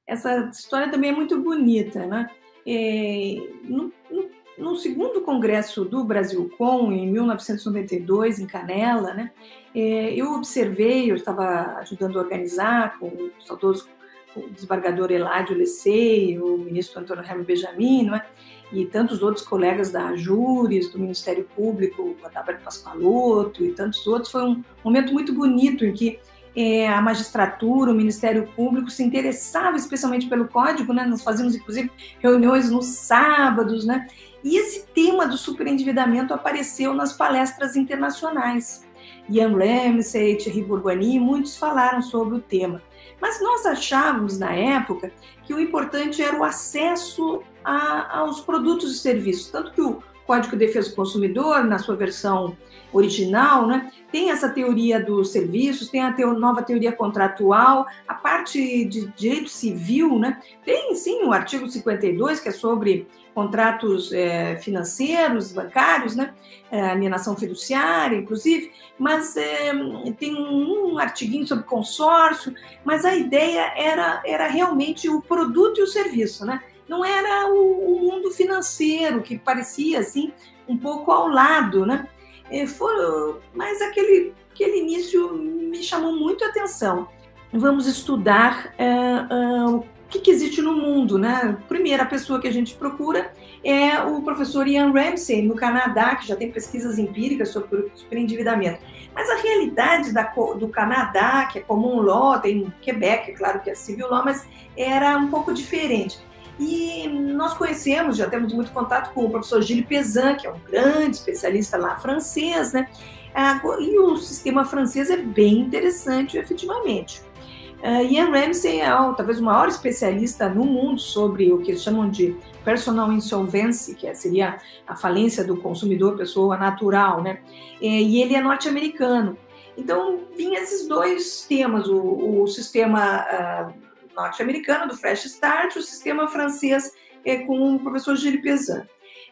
essa história também é muito bonita, né? No segundo congresso do Brasilcom, em 1992, em Canela, né, eu observei, eu estava ajudando a organizar com o saudoso desembargador Eládio Lecei, o ministro Antônio Hermes Benjamin, não é? E tantos outros colegas da Ajures, do Ministério Público, o Adalberto Pascoaloto e tantos outros. Foi um momento muito bonito em que a magistratura, o Ministério Público se interessava especialmente pelo Código, né? Nós fazíamos, inclusive, reuniões nos sábados, né? E esse tema do superendividamento apareceu nas palestras internacionais. Ian Ramsey, Thierry Bourguignon, muitos falaram sobre o tema. Mas nós achávamos, na época, que o importante era o acesso aos produtos e serviços, tanto que o Código de Defesa do Consumidor, na sua versão original, né, tem essa teoria dos serviços, tem a nova teoria contratual, a parte de direito civil, né, tem sim o artigo 52, que é sobre contratos financeiros, bancários, né, alienação fiduciária, inclusive, mas tem um artiguinho sobre consórcio, mas a ideia era realmente o produto e o serviço, né? Não era o mundo financeiro, que parecia assim um pouco ao lado, né? Mas aquele início me chamou muito a atenção. Vamos estudar o que existe no mundo, né? Primeiro, a pessoa que a gente procura é o professor Ian Ramsey, no Canadá, que já tem pesquisas empíricas sobre superendividamento. Mas a realidade do Canadá, que é common law, tem Quebec, é claro que é civil law, mas era um pouco diferente. E nós conhecemos, já temos muito contato com o professor Gilles Pézan, que é um grande especialista lá francês, né? E o sistema francês é bem interessante, efetivamente. Ian Ramsey é talvez o maior especialista no mundo sobre o que eles chamam de personal insolvency, que seria a falência do consumidor, pessoa natural, né? E ele é norte-americano. Então, vinha esses dois temas, o sistema norte-americano, do Fresh Start, o sistema francês com o professor Gilles Pézan.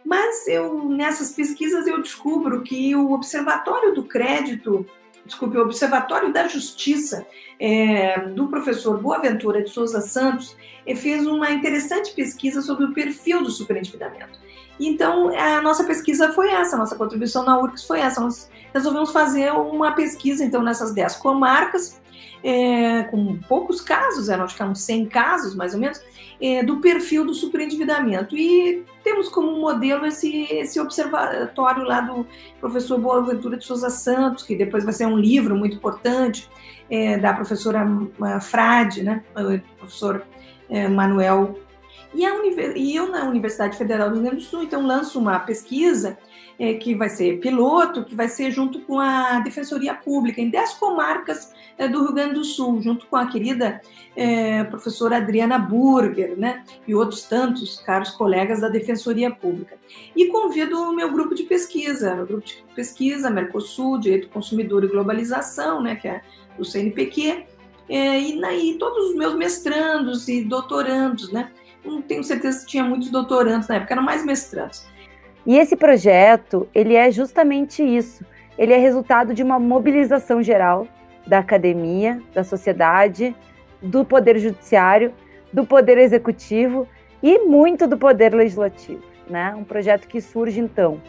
Mas nessas pesquisas eu descubro que o Observatório do Crédito, o Observatório da Justiça, do professor Boaventura de Souza Santos, fez uma interessante pesquisa sobre o perfil do superendividamento. Então, a nossa pesquisa foi essa, a nossa contribuição na URCS foi essa. Nós resolvemos fazer uma pesquisa, então, nessas 10 comarcas, com poucos casos, acho que eram 100 casos, mais ou menos, do perfil do superendividamento. E temos como modelo esse observatório lá do professor Boaventura de Souza Santos, que depois vai ser um livro muito importante, da professora Frade, né, o professor Manuel. E eu, na Universidade Federal do Rio Grande do Sul, então, lanço uma pesquisa que vai ser piloto, que vai ser junto com a Defensoria Pública, em 10 comarcas do Rio Grande do Sul, junto com a querida professora Adriana Burger, né, e outros tantos caros colegas da Defensoria Pública. E convido o meu grupo de pesquisa, Mercosul, Direito Consumidor e Globalização, né, que é do CNPq, e todos os meus mestrandos e doutorandos, né. Não tenho certeza se tinha muitos doutorandos na época, eram mais mestrandos. E esse projeto, ele é justamente isso. Ele é resultado de uma mobilização geral da academia, da sociedade, do poder judiciário, do poder executivo e muito do poder legislativo, né? Um projeto que surge, então,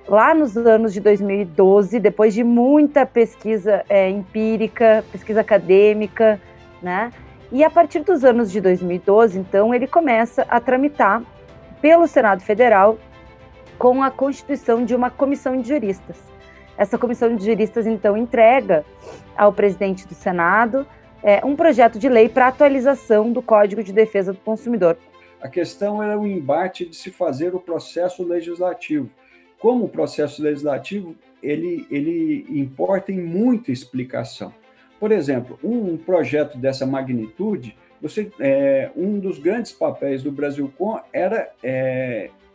lá nos anos de 2012, depois de muita pesquisa empírica, pesquisa acadêmica, né? E a partir dos anos de 2012, então, ele começa a tramitar pelo Senado Federal com a constituição de uma comissão de juristas. Essa comissão de juristas, então, entrega ao presidente do Senado um projeto de lei para atualização do Código de Defesa do Consumidor. A questão era o embate de se fazer o processo legislativo. Como o processo legislativo, ele importa em muita explicação. Por exemplo, um projeto dessa magnitude, um dos grandes papéis do Brasilcom era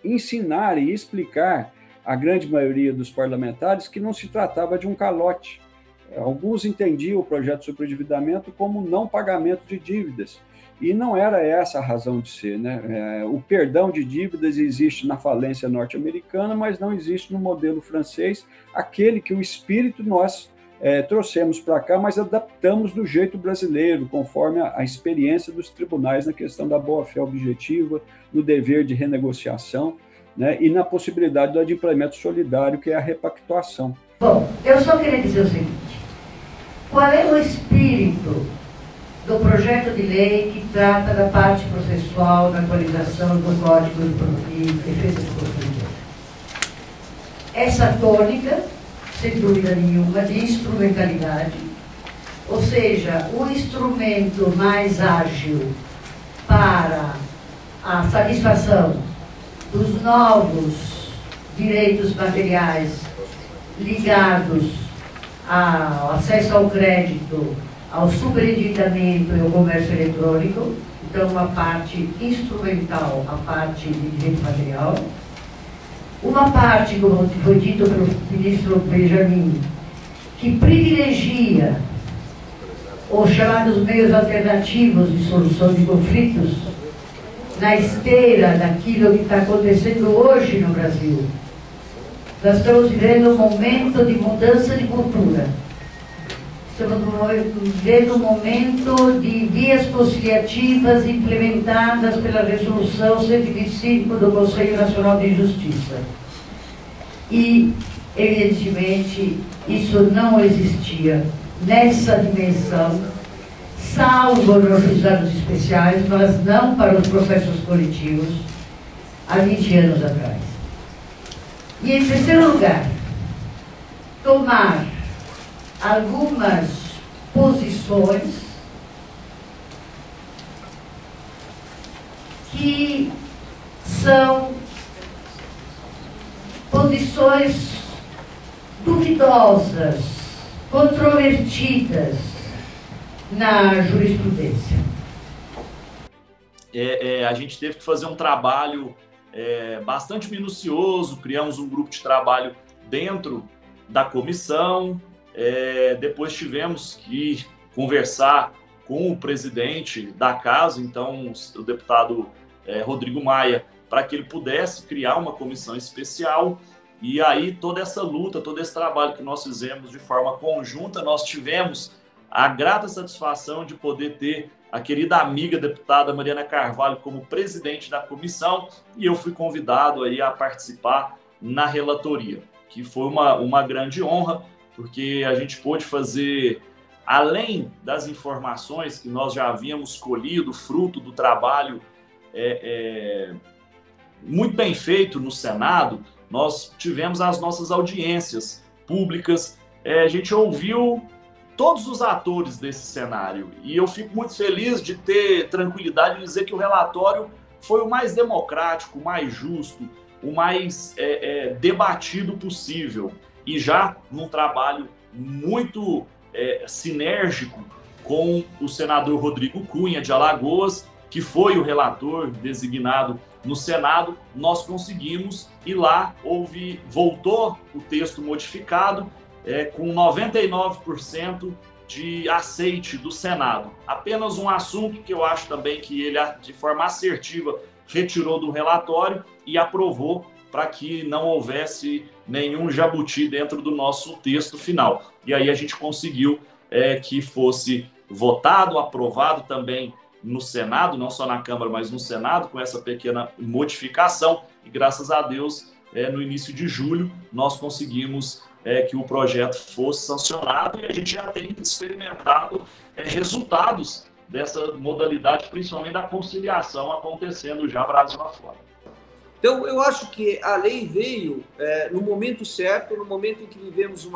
ensinar e explicar à grande maioria dos parlamentares que não se tratava de um calote. Alguns entendiam o projeto de superendividamento como não pagamento de dívidas, e não era essa a razão de ser, né? O perdão de dívidas existe na falência norte-americana, mas não existe no modelo francês, aquele que o espírito nós trouxemos para cá, mas adaptamos do jeito brasileiro, conforme a experiência dos tribunais na questão da boa-fé objetiva, no dever de renegociação, né, e na possibilidade do adimplemento solidário, que é a repactuação. Bom, eu só queria dizer o seguinte: qual é o espírito do projeto de lei que trata da parte processual da atualização do Código de Defesa do Consumidor? Essa tônica, sem dúvida nenhuma, de instrumentalidade, ou seja, o instrumento mais ágil para a satisfação dos novos direitos materiais ligados ao acesso ao crédito, ao superendividamento e ao comércio eletrônico. Então, uma parte instrumental, a parte de direito material. Uma parte, como foi dito pelo ministro Benjamin, que privilegia os chamados meios alternativos de solução de conflitos na esteira daquilo que está acontecendo hoje no Brasil. Nós estamos vivendo um momento de mudança de cultura. Estamos vivendo um momento de vias conciliativas implementadas pela Resolução 125 do Conselho Nacional de Justiça. E, evidentemente, isso não existia nessa dimensão, salvo nos juizados especiais, mas não para os processos coletivos, há 20 anos atrás. E, em terceiro lugar, tomar algumas posições que são posições duvidosas, controvertidas na jurisprudência. A gente teve que fazer um trabalho bastante minucioso, criamos um grupo de trabalho dentro da comissão, depois tivemos que conversar com o presidente da casa, então o deputado Rodrigo Maia, para que ele pudesse criar uma comissão especial. E aí toda essa luta, todo esse trabalho que nós fizemos de forma conjunta, nós tivemos a grata satisfação de poder ter a querida amiga deputada Mariana Carvalho como presidente da comissão, e eu fui convidado aí a participar na relatoria, que foi uma grande honra, porque a gente pôde fazer, além das informações que nós já havíamos colhido, fruto do trabalho muito bem feito no Senado, nós tivemos as nossas audiências públicas, a gente ouviu todos os atores desse cenário, e eu fico muito feliz de ter tranquilidade de dizer que o relatório foi o mais democrático, o mais justo, o mais debatido possível, e já num trabalho muito sinérgico com o senador Rodrigo Cunha, de Alagoas, que foi o relator designado no Senado, nós conseguimos, e lá voltou o texto modificado, com 99% de aceite do Senado. Apenas um assunto que eu acho também que ele, de forma assertiva, retirou do relatório e aprovou para que não houvesse nenhum jabuti dentro do nosso texto final. E aí a gente conseguiu que fosse votado, aprovado também no Senado, não só na Câmara, mas no Senado, com essa pequena modificação. E graças a Deus, no início de julho, nós conseguimos que o projeto fosse sancionado, e a gente já tem experimentado resultados dessa modalidade, principalmente da conciliação, acontecendo já Brasil afora. Então, eu acho que a lei veio no momento certo, no momento em que vivemos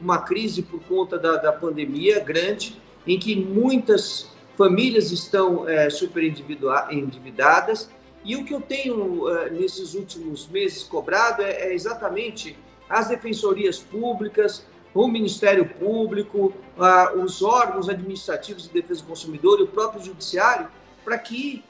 uma crise por conta da pandemia grande, em que muitas famílias estão super endividadas, e o que eu tenho nesses últimos meses cobrado é exatamente as defensorias públicas, o Ministério Público, os órgãos administrativos de defesa do consumidor e o próprio Judiciário, para que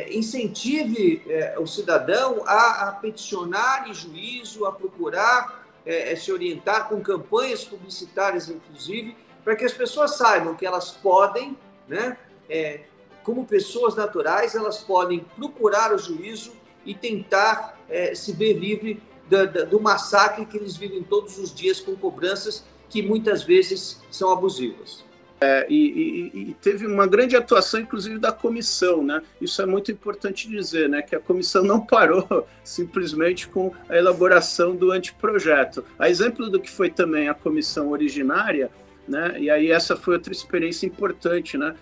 incentive o cidadão a peticionar em juízo, a procurar se orientar com campanhas publicitárias, inclusive, para que as pessoas saibam que elas podem, né, como pessoas naturais, elas podem procurar o juízo e tentar se ver livre do massacre que eles vivem todos os dias com cobranças que muitas vezes são abusivas. E teve uma grande atuação, inclusive, da comissão, né? Isso é muito importante dizer, né? Que a comissão não parou simplesmente com a elaboração do anteprojeto. A exemplo do que foi também a comissão originária, né? E aí essa foi outra experiência importante, né?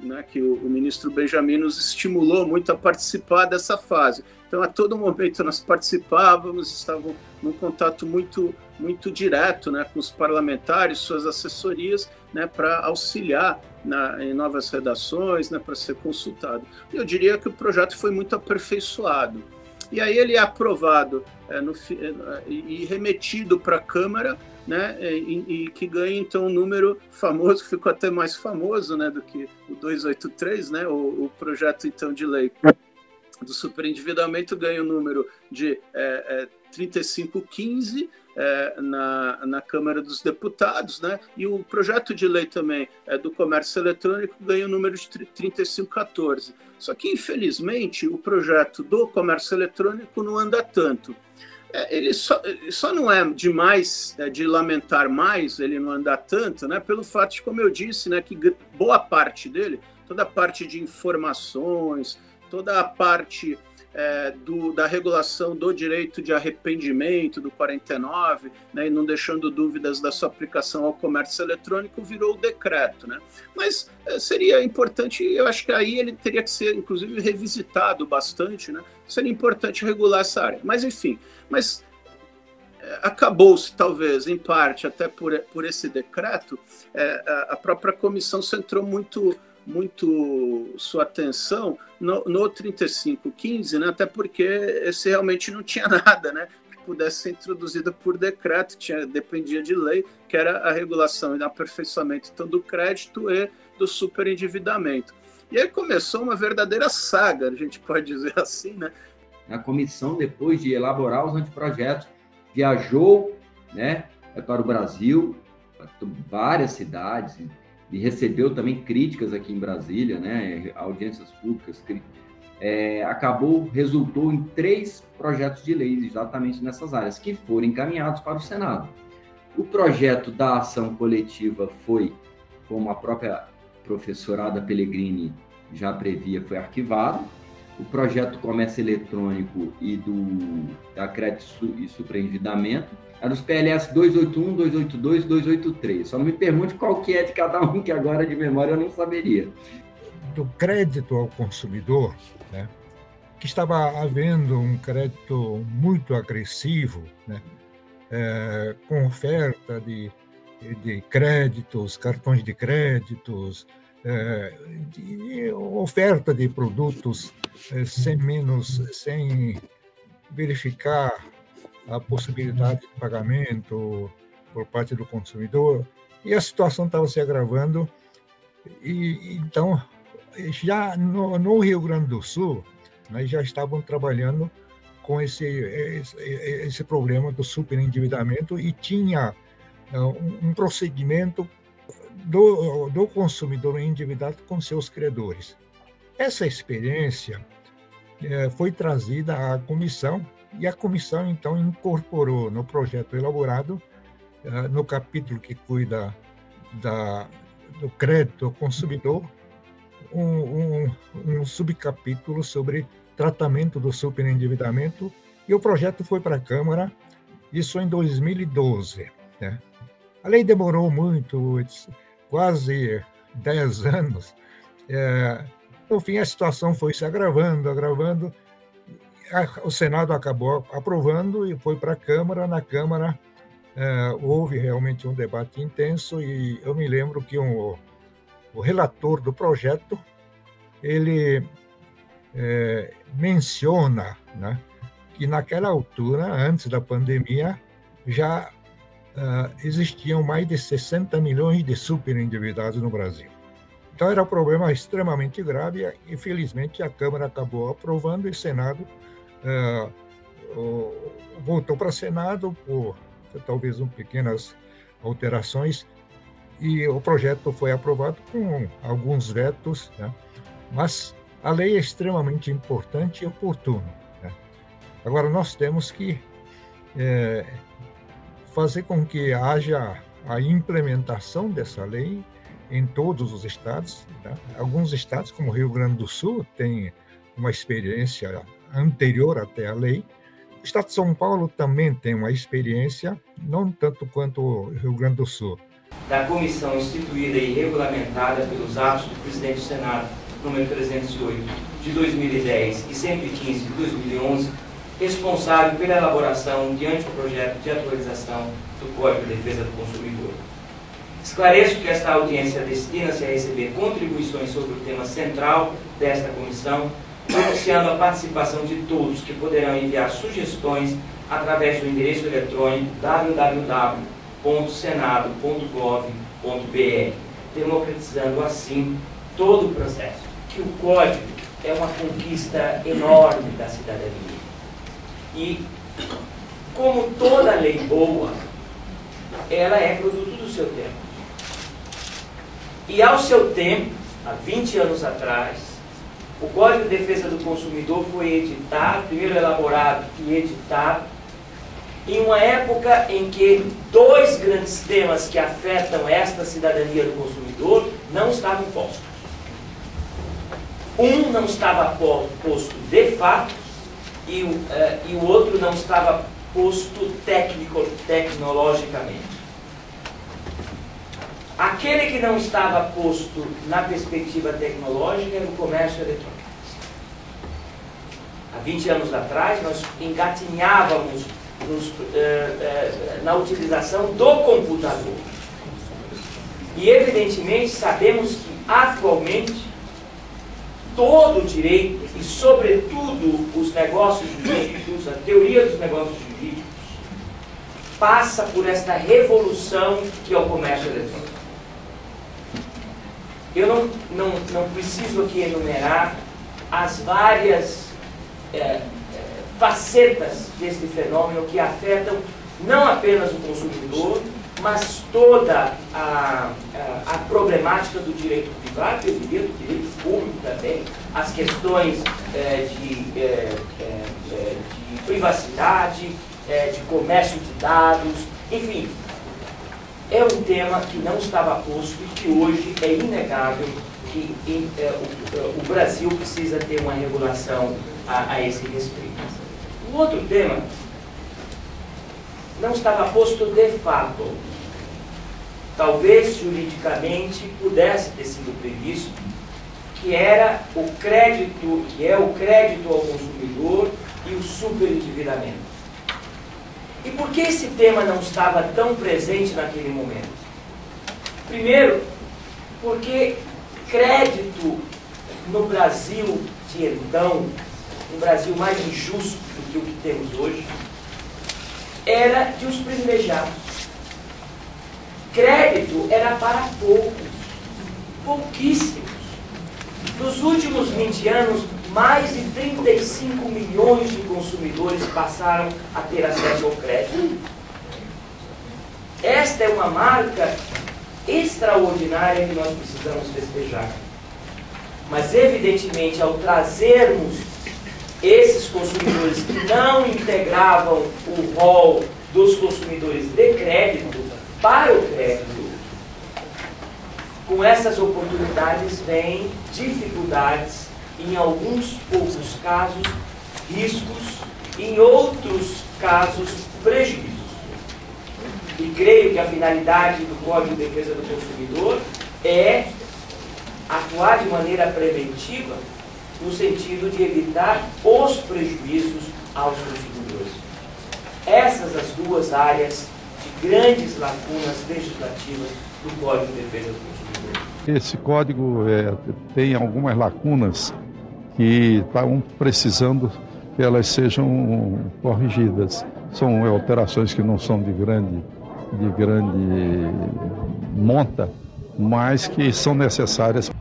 Né, que o ministro Benjamin nos estimulou muito a participar dessa fase. Então, a todo momento nós participávamos, estávamos num contato muito direto, né, com os parlamentares, suas assessorias, né, para auxiliar em novas redações, né, para ser consultado. Eu diria que o projeto foi muito aperfeiçoado. E aí ele é aprovado e remetido para a Câmara, né, e que ganha, então, um número famoso, que ficou até mais famoso, né, do que o 283, né, o projeto, então, de lei do superendividamento ganha o número de 3515 na Câmara dos Deputados, né, e o projeto de lei também do comércio eletrônico ganha o número de 3514. Só que, infelizmente, o projeto do comércio eletrônico não anda tanto. Ele só não é demais de lamentar mais ele não andar tanto, né, pelo fato de, como eu disse, né, que boa parte dele, toda a parte de informações, toda a parte da regulação do direito de arrependimento do 49, né, e não deixando dúvidas da sua aplicação ao comércio eletrônico, virou o decreto, né? Mas seria importante, eu acho que aí ele teria que ser, inclusive, revisitado bastante, né? Seria importante regular essa área. Mas, enfim, acabou-se, talvez, em parte, até por esse decreto, a própria comissão centrou muito sua atenção no 3515, né? Até porque esse realmente não tinha nada, né, que pudesse ser introduzido por decreto, dependia de lei, que era a regulação e aperfeiçoamento, então, do crédito e do superendividamento. E aí começou uma verdadeira saga, a gente pode dizer assim, né? A comissão, depois de elaborar os anteprojetos, viajou, né, para o Brasil, para várias cidades, e recebeu também críticas aqui em Brasília, né, audiências públicas, resultou em 3 projetos de lei exatamente nessas áreas, que foram encaminhados para o Senado. O projeto da ação coletiva foi, como a própria professora Ada Pellegrini já previa, foi arquivado. O projeto do comércio eletrônico e da crédito e superendividamento era os PLS 281, 282 e 283. Só não me pergunte qual que é de cada um, que agora de memória eu não saberia. Do crédito ao consumidor, né, que estava havendo um crédito muito agressivo, né, com oferta de créditos, cartões de créditos, de oferta de produtos sem verificar a possibilidade de pagamento por parte do consumidor, e a situação estava se agravando. E então, já no Rio Grande do Sul, nós já estavam trabalhando com esse problema do superendividamento, e tinha um procedimento do consumidor endividado com seus credores. Essa experiência foi trazida à comissão, e a comissão, então, incorporou no projeto elaborado, no capítulo que cuida do crédito ao consumidor, um subcapítulo sobre tratamento do superendividamento, e o projeto foi para a Câmara, isso em 2012. Né? A lei demorou muito, quase 10 anos. No fim, a situação foi se agravando. O Senado acabou aprovando e foi para a Câmara. Na Câmara, houve realmente um debate intenso, e eu me lembro que o relator do projeto, ele menciona, né, que naquela altura, antes da pandemia, já existiam mais de 60 milhões de superendividados no Brasil. Então, era um problema extremamente grave, e, infelizmente, a Câmara acabou aprovando, e o Senado voltou para o Senado por talvez pequenas alterações, e o projeto foi aprovado com alguns vetos, né? Mas a lei é extremamente importante e oportuna, né? Agora, nós temos que fazer com que haja a implementação dessa lei em todos os estados. Tá? Alguns estados, como o Rio Grande do Sul, têm uma experiência anterior até a lei. O estado de São Paulo também tem uma experiência, não tanto quanto o Rio Grande do Sul. Da comissão instituída e regulamentada pelos atos do presidente do Senado, número 308, de 2010 e 115 de 2011, responsável pela elaboração de anteprojeto de atualização do Código de Defesa do Consumidor. Esclareço que esta audiência destina-se a receber contribuições sobre o tema central desta comissão, propiciando a participação de todos que poderão enviar sugestões através do endereço eletrônico www.senado.gov.br, democratizando assim todo o processo. Que o Código é uma conquista enorme da cidadania. E, como toda lei boa, ela é produto do seu tempo. E ao seu tempo, há 20 anos atrás, o Código de Defesa do Consumidor foi editado, primeiro elaborado e editado, em uma época em que dois grandes temas que afetam esta cidadania do consumidor não estavam postos. Um não estava posto de fato e o outro não estava posto tecnologicamente. Aquele que não estava posto na perspectiva tecnológica era o comércio eletrônico. Há 20 anos atrás, nós engatinhávamos na utilização do computador. E, evidentemente, sabemos que, atualmente, todo o direito, e, sobretudo, os negócios jurídicos, a teoria dos negócios jurídicos, passa por esta revolução que é o comércio eletrônico. Eu não preciso aqui enumerar as várias facetas deste fenômeno que afetam não apenas o consumidor, mas toda a problemática do direito privado, eu diria do direito público também, as questões de privacidade, de comércio de dados, enfim. É um tema que não estava posto e que hoje é inegável que o Brasil precisa ter uma regulação a esse respeito. O outro tema não estava posto de fato. Talvez juridicamente pudesse ter sido previsto, que era o crédito, que é o crédito ao consumidor e o superendividamento. E por que esse tema não estava tão presente naquele momento? Primeiro, porque crédito no Brasil de então, um Brasil mais injusto do que o que temos hoje, era de os privilegiados. Crédito era para poucos, pouquíssimos. Nos últimos 20 anos, mais de 35 milhões de consumidores passaram a ter acesso ao crédito. Esta é uma marca extraordinária que nós precisamos festejar. Mas, evidentemente, ao trazermos esses consumidores que não integravam o rol dos consumidores de crédito para o crédito, com essas oportunidades vêm dificuldades, em alguns poucos casos, riscos, em outros casos, prejuízos. E creio que a finalidade do Código de Defesa do Consumidor é atuar de maneira preventiva no sentido de evitar os prejuízos aos consumidores. Essas as duas áreas de grandes lacunas legislativas do Código de Defesa do Consumidor. Esse código tem algumas lacunas que estão precisando que elas sejam corrigidas. São alterações que não são de grande monta, mas que são necessárias.